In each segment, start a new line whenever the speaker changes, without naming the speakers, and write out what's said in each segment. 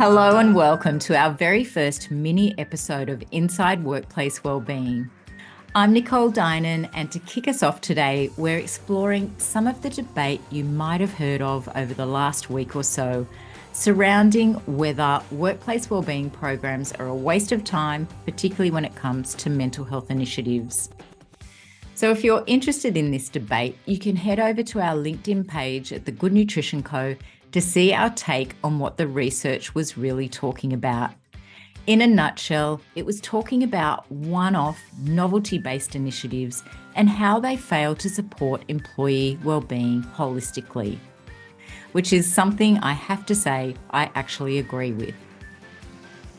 Hello and welcome to our very first mini episode of INSIDE Workplace Wellbeing. I'm Nicole Dynan, and to kick us off today, we're exploring some of the debate you might have heard of over the last week or so surrounding whether workplace wellbeing programs are a waste of time, particularly when it comes to mental health initiatives. So if you're interested in this debate, you can head over to our LinkedIn page at the Good Nutrition Co. to see our take on what the research was really talking about. In a nutshell, it was talking about one-off novelty-based initiatives and how they fail to support employee wellbeing holistically, which is something I have to say I actually agree with.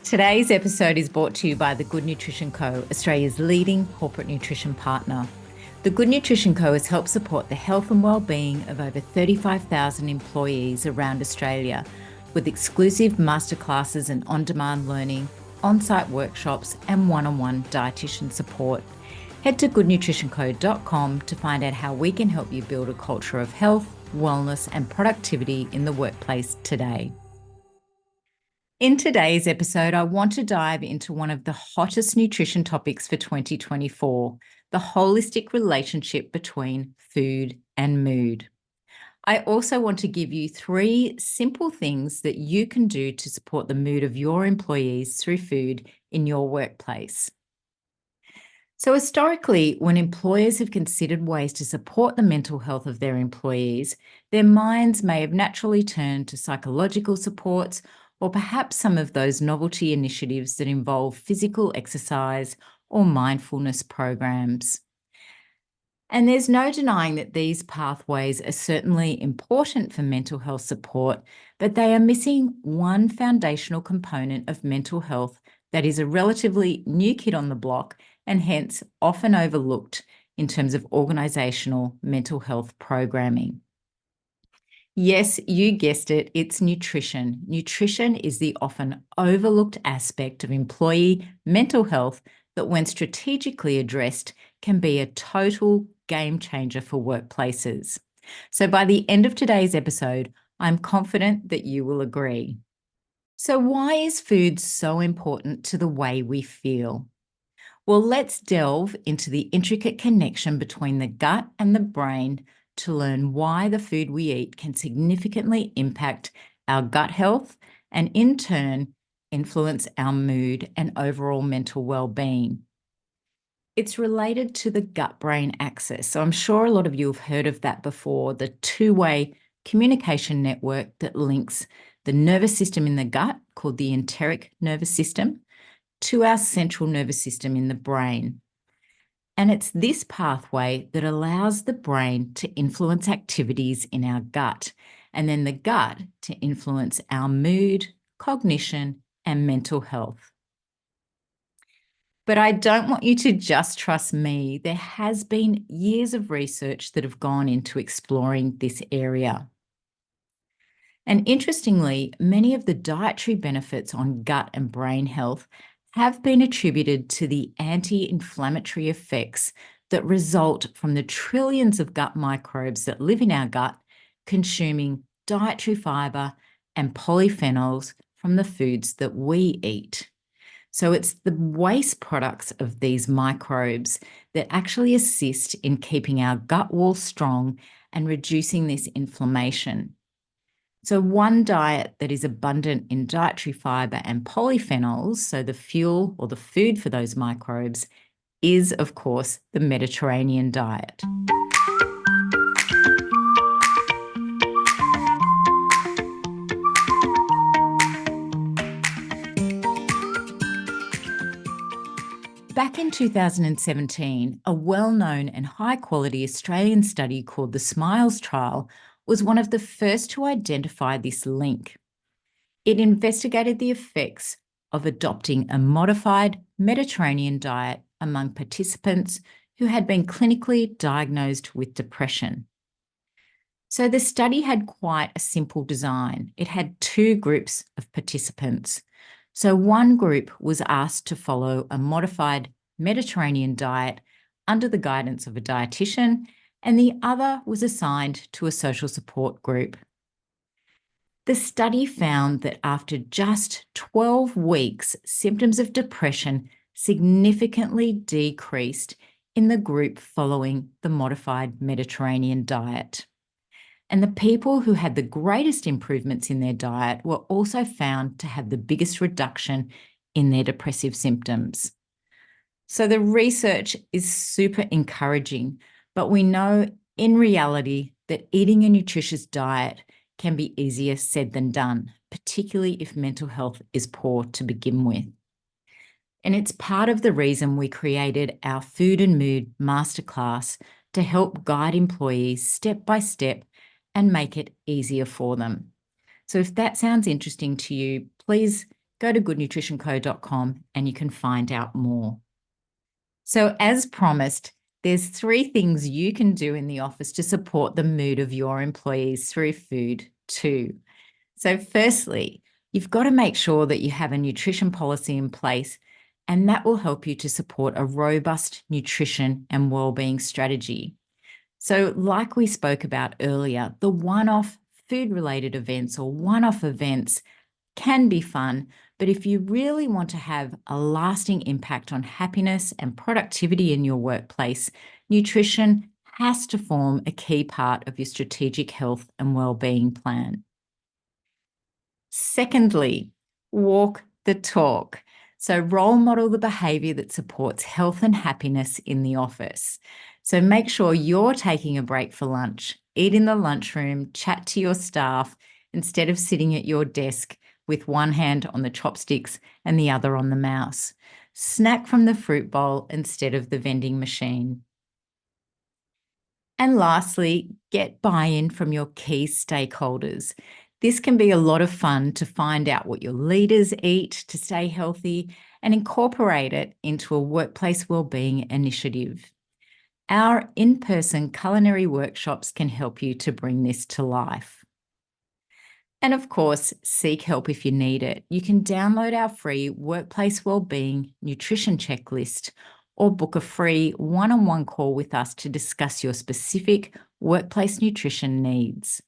Today's episode is brought to you by the Good Nutrition Co., Australia's leading corporate nutrition partner. The Good Nutrition Co. has helped support the health and wellbeing of over 35,000 employees around Australia with exclusive masterclasses and on-demand learning, on-site workshops and one-on-one dietitian support. Head to goodnutritionco.com to find out how we can help you build a culture of health, wellness and productivity in the workplace today. In today's episode, I want to dive into one of the hottest nutrition topics for 2024, the holistic relationship between food and mood. I also want to give you 3 simple things that you can do to support the mood of your employees through food in your workplace. So historically, when employers have considered ways to support the mental health of their employees, their minds may have naturally turned to psychological supports or perhaps some of those novelty initiatives that involve physical exercise or mindfulness programs. And there's no denying that these pathways are certainly important for mental health support, but they are missing one foundational component of mental health that is a relatively new kid on the block and hence often overlooked in terms of organisational mental health programming. Yes, you guessed it, it's nutrition. Nutrition is the often overlooked aspect of employee mental health that, when strategically addressed, can be a total game changer for workplaces. So by the end of today's episode, I'm confident that you will agree. So why is food so important to the way we feel? Well, let's delve into the intricate connection between the gut and the brain to learn why the food we eat can significantly impact our gut health and in turn influence our mood and overall mental well-being. It's related to the gut-brain axis. So I'm sure a lot of you have heard of that before, the two-way communication network that links the nervous system in the gut, called the enteric nervous system, to our central nervous system in the brain. And it's this pathway that allows the brain to influence activities in our gut, and then the gut to influence our mood, cognition, and mental health. But I don't want you to just trust me. There has been years of research that have gone into exploring this area. And interestingly, many of the dietary benefits on gut and brain health have been attributed to the anti-inflammatory effects that result from the trillions of gut microbes that live in our gut consuming dietary fibre and polyphenols from the foods that we eat. So it's the waste products of these microbes that actually assist in keeping our gut wall strong and reducing this inflammation. So one diet that is abundant in dietary fibre and polyphenols, so the fuel or the food for those microbes, is, of course, the Mediterranean diet. Back in 2017, a well-known and high-quality Australian study called the SMILES trial was one of the first to identify this link. It investigated the effects of adopting a modified Mediterranean diet among participants who had been clinically diagnosed with depression. So the study had quite a simple design. It had 2 groups of participants. So one group was asked to follow a modified Mediterranean diet under the guidance of a dietitian, and the other was assigned to a social support group. The study found that after just 12 weeks, symptoms of depression significantly decreased in the group following the modified Mediterranean diet. And the people who had the greatest improvements in their diet were also found to have the biggest reduction in their depressive symptoms. So the research is super encouraging, but we know in reality that eating a nutritious diet can be easier said than done, particularly if mental health is poor to begin with. And it's part of the reason we created our Food and Mood Masterclass to help guide employees step by step and make it easier for them. So if that sounds interesting to you, please go to goodnutritionco.com and you can find out more. So as promised, there's 3 things you can do in the office to support the mood of your employees through food too. So firstly, you've got to make sure that you have a nutrition policy in place, and that will help you to support a robust nutrition and wellbeing strategy. So like we spoke about earlier, the one-off food-related events or one-off events can be fun, but if you really want to have a lasting impact on happiness and productivity in your workplace, nutrition has to form a key part of your strategic health and wellbeing plan. Secondly, walk the talk. So role model the behavior that supports health and happiness in the office. So make sure you're taking a break for lunch, eat in the lunchroom, chat to your staff instead of sitting at your desk with one hand on the chopsticks and the other on the mouse. Snack from the fruit bowl instead of the vending machine. And lastly, get buy-in from your key stakeholders. This can be a lot of fun to find out what your leaders eat to stay healthy and incorporate it into a workplace wellbeing initiative. Our in-person culinary workshops can help you to bring this to life. And of course, seek help if you need it. You can download our free Workplace Wellbeing Nutrition Checklist or book a free one-on-one call with us to discuss your specific workplace nutrition needs.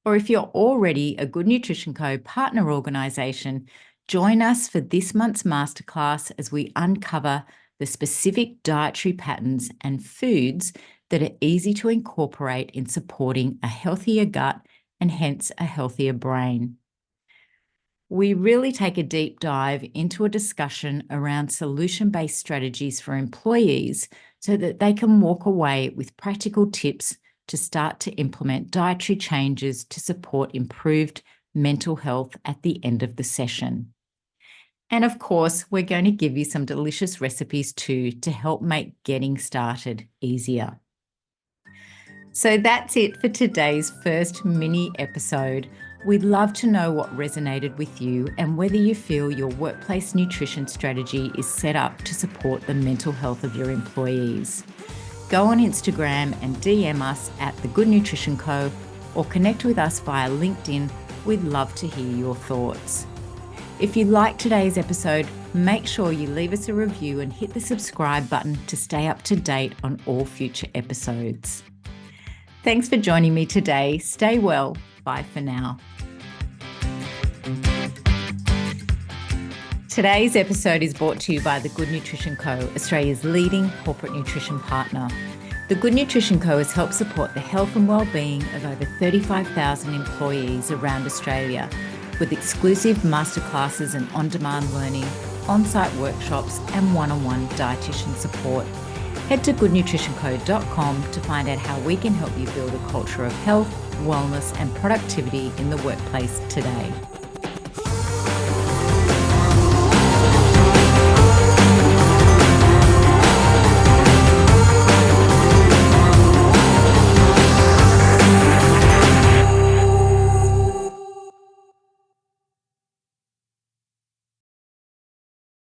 Or if you're already a Good Nutrition Co partner organisation, join us for this month's masterclass as we uncover the specific dietary patterns and foods that are easy to incorporate in supporting a healthier gut and hence a healthier brain. We really take a deep dive into a discussion around solution-based strategies for employees so that they can walk away with practical tips to start to implement dietary changes to support improved mental health at the end of the session. And of course, we're going to give you some delicious recipes too to help make getting started easier. So that's it for today's first mini episode. We'd love to know what resonated with you and whether you feel your workplace nutrition strategy is set up to support the mental health of your employees. Go on Instagram and DM us at The Good Nutrition Co. or connect with us via LinkedIn. We'd love to hear your thoughts. If you liked today's episode, make sure you leave us a review and hit the subscribe button to stay up to date on all future episodes. Thanks for joining me today. Stay well. Bye for now. Today's episode is brought to you by The Good Nutrition Co., Australia's leading corporate nutrition partner. The Good Nutrition Co. has helped support the health and wellbeing of over 35,000 employees around Australia with exclusive masterclasses and on-demand learning, on-site workshops and one-on-one dietitian support. Head to goodnutritionco.com to find out how we can help you build a culture of health, wellness and productivity in the workplace today.